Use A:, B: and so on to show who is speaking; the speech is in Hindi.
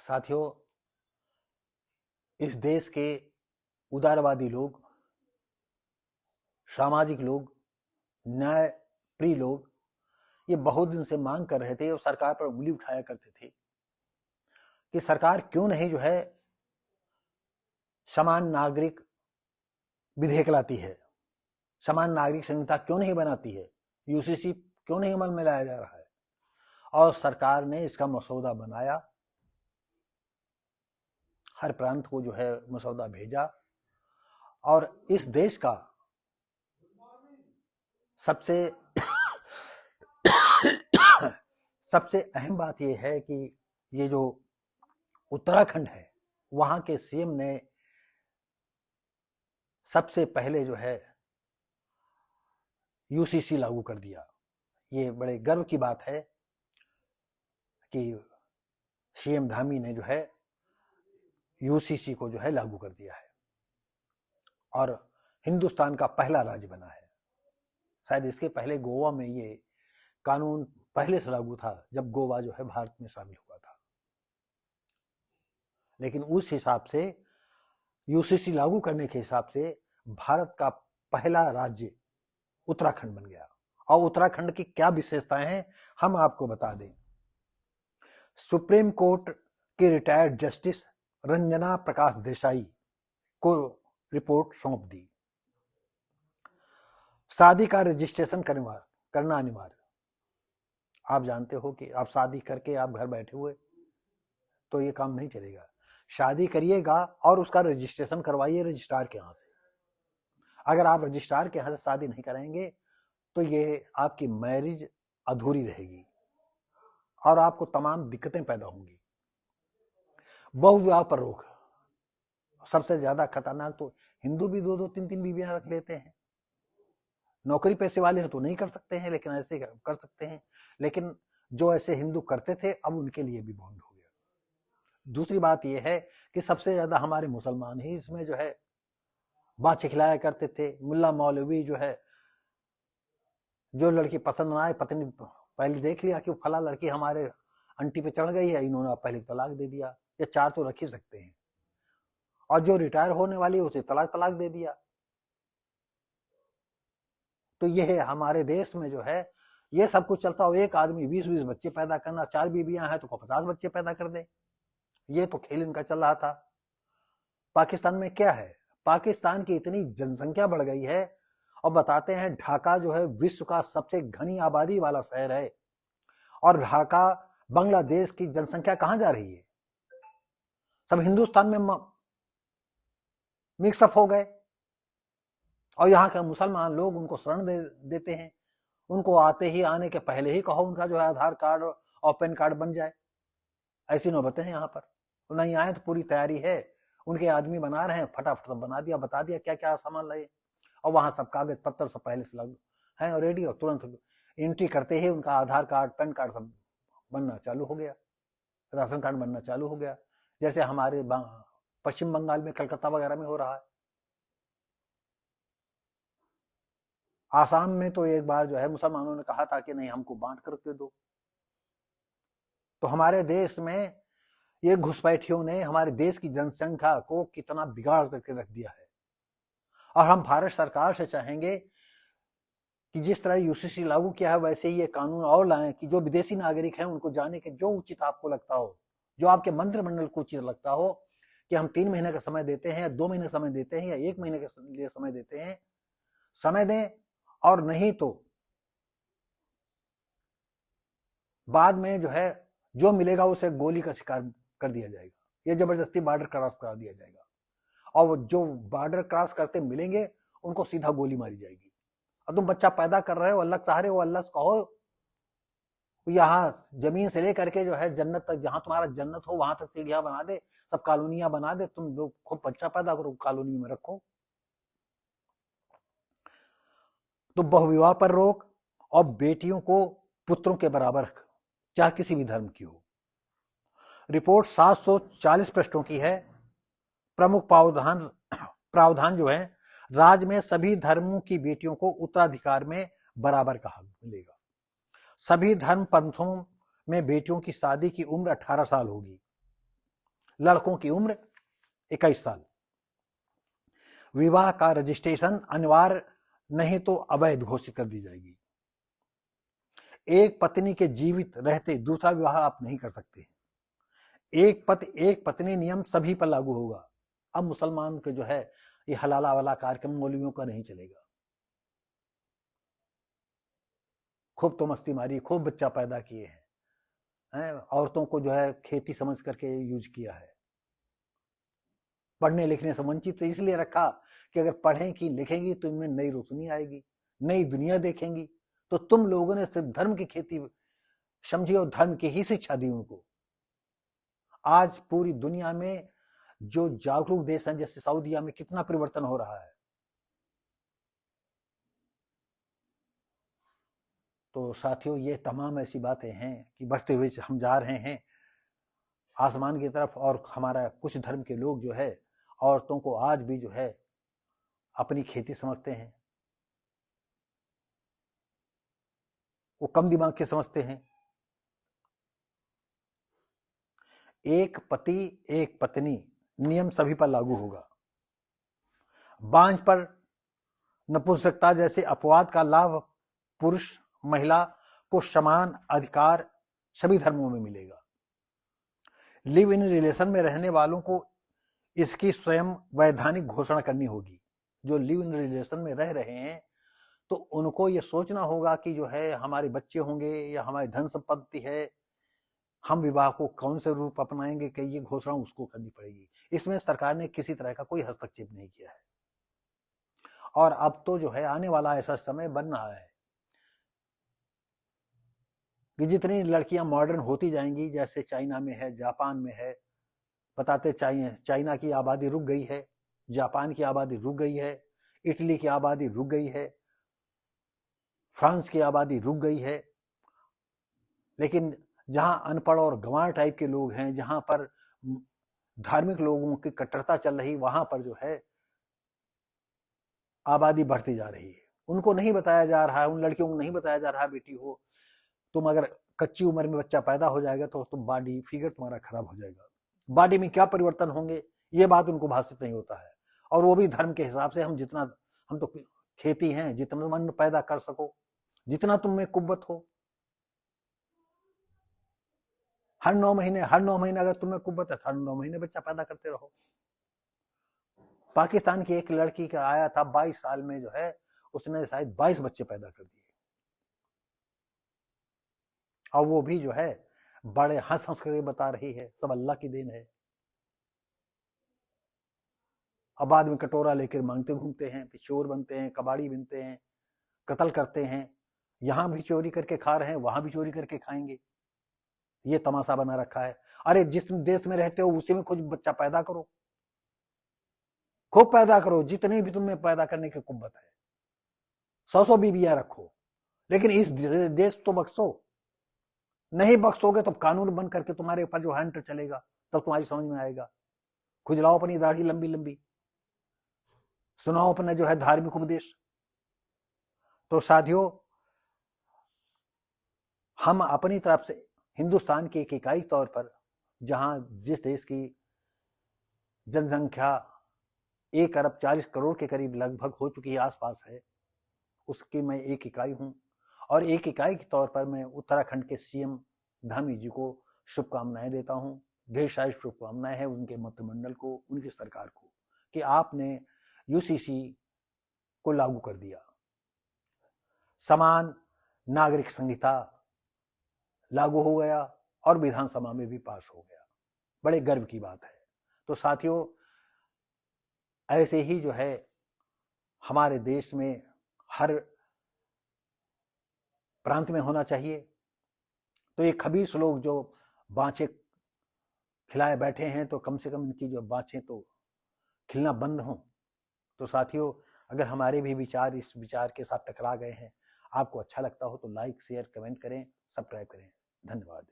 A: साथियों, इस देश के उदारवादी लोग, सामाजिक लोग, न्याय प्रिय लोग ये बहुत दिन से मांग कर रहे थे और सरकार पर उंगली उठाया करते थे कि सरकार क्यों नहीं जो है समान नागरिक विधेयक लाती है, समान नागरिक संहिता क्यों नहीं बनाती है, यूसीसी क्यों नहीं अमल में लाया जा रहा है। और सरकार ने इसका मसौदा बनाया, हर प्रांत को जो है मसौदा भेजा। और इस देश का सबसे अहम बात यह है कि ये जो उत्तराखंड है वहां के सीएम ने सबसे पहले जो है यूसीसी लागू कर दिया। ये बड़े गर्व की बात है कि सीएम धामी ने जो है यूसीसी को जो है लागू कर दिया है और हिंदुस्तान का पहला राज्य बना है। शायद इसके पहले गोवा में ये कानून पहले से लागू था जब गोवा जो है भारत में शामिल हुआ था, लेकिन उस हिसाब से यूसीसी लागू करने के हिसाब से भारत का पहला राज्य उत्तराखंड बन गया। और उत्तराखंड की क्या विशेषताएं हैं हम आपको बता दें। सुप्रीम कोर्ट के रिटायर्ड जस्टिस रंजना प्रकाश देसाई को रिपोर्ट सौंप दी। शादी का रजिस्ट्रेशन करना अनिवार्य। आप जानते हो कि आप शादी करके आप घर बैठे हुए तो ये काम नहीं चलेगा। शादी करिएगा और उसका रजिस्ट्रेशन करवाइए रजिस्ट्रार के यहाँ से। अगर आप रजिस्ट्रार के यहाँ से शादी नहीं कराएंगे तो ये आपकी मैरिज अधूरी रहेगी और आपको तमाम दिक्कतें पैदा होंगी। बहुविवाह पर रोक। सबसे ज्यादा खतरनाक तो हिंदू भी 2-2 3-3 बीवियां रख लेते हैं। नौकरी पैसे वाले हैं तो नहीं कर सकते हैं, लेकिन ऐसे कर सकते हैं। लेकिन जो ऐसे हिंदू करते थे अब उनके लिए भी बॉन्ड हो गया। दूसरी बात यह है कि सबसे ज्यादा हमारे मुसलमान ही इसमें जो है बाछे खिलाया करते थे। मुल्ला मौलवी जो है जो लड़की पसंद ना आए, पत्नी पहले देख लिया कि फला लड़की हमारे अंटी पे चढ़ गई है, इन्होंने पहले तलाक दे दिया, या 4 तो रख ही सकते हैं। और जो रिटायर होने वाली है उसे तलाक दे दिया। तो ये है हमारे देश में जो है ये सब कुछ चलता हो। एक आदमी 20-20 बच्चे पैदा करना, 4 बीबियां हैं तो 50 बच्चे पैदा कर दे। ये तो खेल इनका चल रहा था। पाकिस्तान में क्या है, पाकिस्तान की इतनी जनसंख्या बढ़ गई है और बताते हैं ढाका जो है विश्व का सबसे घनी आबादी वाला शहर है। और ढाका बांग्लादेश की जनसंख्या कहां जा रही है, सब हिंदुस्तान में मिक्सअप हो गए। और यहाँ के मुसलमान लोग उनको शरण देते हैं। उनको आने के पहले ही कहो उनका जो है आधार कार्ड और पैन कार्ड बन जाए। ऐसी नौबतें हैं यहाँ पर। नहीं आए तो पूरी तैयारी है, उनके आदमी बना रहे हैं, फटाफट सब बना दिया, बता दिया क्या क्या सामान लाए। और वहां सब कागज पत्तर सब पहले से लग हैं और रेडी, और तुरंत एंट्री करते ही उनका आधार कार्ड पैन कार्ड सब बनना चालू हो गया, राशन कार्ड बनना चालू हो गया। जैसे हमारे पश्चिम बंगाल में कलकत्ता वगैरह में हो रहा है। आसाम में तो एक बार जो है मुसलमानों ने कहा था कि नहीं हमको बांट करके दो। तो हमारे देश में ये घुसपैठियों ने हमारे देश की जनसंख्या को कितना बिगाड़ करके रख दिया है। और हम भारत सरकार से चाहेंगे कि जिस तरह यूसीसी लागू किया है वैसे ही ये कानून और लाएं कि जो विदेशी नागरिक हैं उनको जाने के जो उचित आपको लगता हो, जो आपके मंत्रिमंडल को उचित लगता हो कि हम 3 महीने का समय देते हैं या 2 महीने का समय देते हैं या 1 महीने के लिए समय देते हैं, समय दें। और नहीं तो बाद में जो है जो मिलेगा उसे गोली का शिकार कर दिया जाएगा, ये जबरदस्ती बॉर्डर क्रॉस करा दिया जाएगा। और जो बॉर्डर क्रॉस करते मिलेंगे उनको सीधा गोली मारी जाएगी। और तुम बच्चा पैदा कर रहे हो, अल्लाह चाह रहे हो, अल्लाह से कहो यहाँ जमीन से लेकर के जो है जन्नत तक, जहां तुम्हारा जन्नत हो वहां तक सीढ़ियां बना दे, सब कॉलोनियां बना दे, तुम लोग खूब बच्चा पैदा करो, कॉलोनी में रखो। तो बहुविवाह पर रोक और बेटियों को पुत्रों के बराबर रख, चाहे किसी भी धर्म की हो। रिपोर्ट 740 पृष्ठों की है। प्रमुख प्रावधान जो है, राज्य में सभी धर्मों की बेटियों को उत्तराधिकार में बराबर का हक मिलेगा। सभी धर्म पंथों में बेटियों की शादी की उम्र 18 साल होगी लड़कों की उम्र 21 साल। विवाह का रजिस्ट्रेशन अनिवार्य नहीं तो अवैध घोषित कर दी जाएगी। एक पत्नी के जीवित रहते दूसरा विवाह आप नहीं कर सकते। एक पति एक पत्नी नियम सभी पर लागू होगा। अब मुसलमान के जो है ये हलाला वाला कार्यक्रम मौलवियों का नहीं चलेगा। खूब तो मस्ती मारी, खूब बच्चा पैदा किए हैं, औरतों को जो है खेती समझ करके यूज किया है। पढ़ने लिखने से वंचित इसलिए रखा कि अगर पढ़ेंगी लिखेंगी तो इनमें नई रोशनी आएगी, नई दुनिया देखेंगी। तो तुम लोगों ने सिर्फ धर्म की खेती समझी और धर्म की ही शिक्षा दी उनको। आज पूरी दुनिया में जो जागरूक देश हैं, जैसे सऊदीया में कितना परिवर्तन हो रहा है। तो साथियों, ये तमाम ऐसी बातें हैं कि बढ़ते हुए हम जा रहे हैं आसमान की तरफ, और हमारा कुछ धर्म के लोग जो है औरतों को आज भी जो है अपनी खेती समझते हैं। वो कम दिमाग के समझते हैं। एक पति एक पत्नी नियम सभी पर लागू होगा। बांझ पर नपुंसकता जैसे अपवाद का लाभ पुरुष महिला को समान अधिकार सभी धर्मों में मिलेगा। लिव इन रिलेशन में रहने वालों को इसकी स्वयं वैधानिक घोषणा करनी होगी। जो लिव इन रिलेशन में रह रहे हैं तो उनको ये सोचना होगा कि जो है हमारे बच्चे होंगे या हमारी धन संपत्ति है, हम विवाह को कौन से रूप अपनाएंगे, कि ये घोषणा उसको करनी पड़ेगी। इसमें सरकार ने किसी तरह का कोई हस्तक्षेप नहीं किया है। और अब तो जो है आने वाला ऐसा समय बन रहा है कि जितनी लड़कियां मॉडर्न होती जाएंगी, जैसे चाइना में है, जापान में है, बताते चाइना की आबादी रुक गई है, जापान की आबादी रुक गई है, इटली की आबादी रुक गई है, फ्रांस की आबादी रुक गई है। लेकिन जहां अनपढ़ और गंवार टाइप के लोग हैं, जहां पर धार्मिक लोगों की कट्टरता चल रही, वहां पर जो है आबादी बढ़ती जा रही है। उनको नहीं बताया जा रहा है, उन लड़कियों को नहीं बताया जा रहा है, बेटी हो तुम अगर कच्ची उम्र में बच्चा पैदा हो जाएगा तो तुम बॉडी फिगर तुम्हारा खराब हो जाएगा। बॉडी में क्या परिवर्तन होंगे ये बात उनको भाषित नहीं होता है। और वो भी धर्म के हिसाब से, हम तो खेती हैं, जितना मन पैदा कर सको, जितना तुम में कुव्वत हो, हर 9 महीने अगर तुम्हें कुव्वत है, हर 9 महीने बच्चा पैदा करते रहो। पाकिस्तान की एक लड़की का आया था 22 साल में, जो है उसने शायद 22 बच्चे पैदा कर दिए। और वो भी जो है बड़े हंस हंस कर बता रही है सब अल्लाह की देन है। अब बाद में कटोरा लेकर मांगते घूमते हैं, फिर चोर बनते हैं, कबाड़ी बनते हैं, कत्ल करते हैं। यहां भी चोरी करके खा रहे हैं, वहां भी चोरी करके खाएंगे। ये तमाशा बना रखा है। अरे जिस देश में रहते हो उसी में खुद बच्चा पैदा करो, खूब पैदा करो, जितने भी तुम्हें पैदा करने की कुव्वत है, 100 बीबियां रखो, लेकिन इस देश तो बख्शो। नहीं बख्शोगे तो कानून बन करके तुम्हारे ऊपर जो हैंड चलेगा, तब तुम्हारी समझ में आएगा। खुजलाओ अपनी दाढ़ी लंबी लंबी, सुनाओ अपने जो है धार्मिक उपदेश। तो साथियों, हम अपनी तरफ से हिंदुस्तान के एक इकाई तौर पर, जहां जिस देश की जनसंख्या 1 अरब 40 करोड़ के करीब लगभग हो चुकी है, आसपास है, उसकी मैं एक इकाई हूं। और एक इकाई के तौर पर मैं उत्तराखंड के सीएम धामी जी को शुभकामनाएं देता हूं। ढेर सारी शुभकामनाएं हैं उनके मंत्रिमंडल को, उनकी सरकार को, कि आपने यूसीसी को लागू कर दिया, समान नागरिक संहिता लागू हो गया और विधानसभा में भी पास हो गया। बड़े गर्व की बात है। तो साथियों, ऐसे ही जो है हमारे देश में हर प्रांत में होना चाहिए। तो ये खबीस लोग जो बाँछें खिलाए बैठे हैं, तो कम से कम इनकी जो बाँछें तो खिलना बंद हों। तो साथियों, अगर हमारे भी विचार इस विचार के साथ टकरा गए हैं, आपको अच्छा लगता हो तो लाइक शेयर कमेंट करें, सब्सक्राइब करें। धन्यवाद।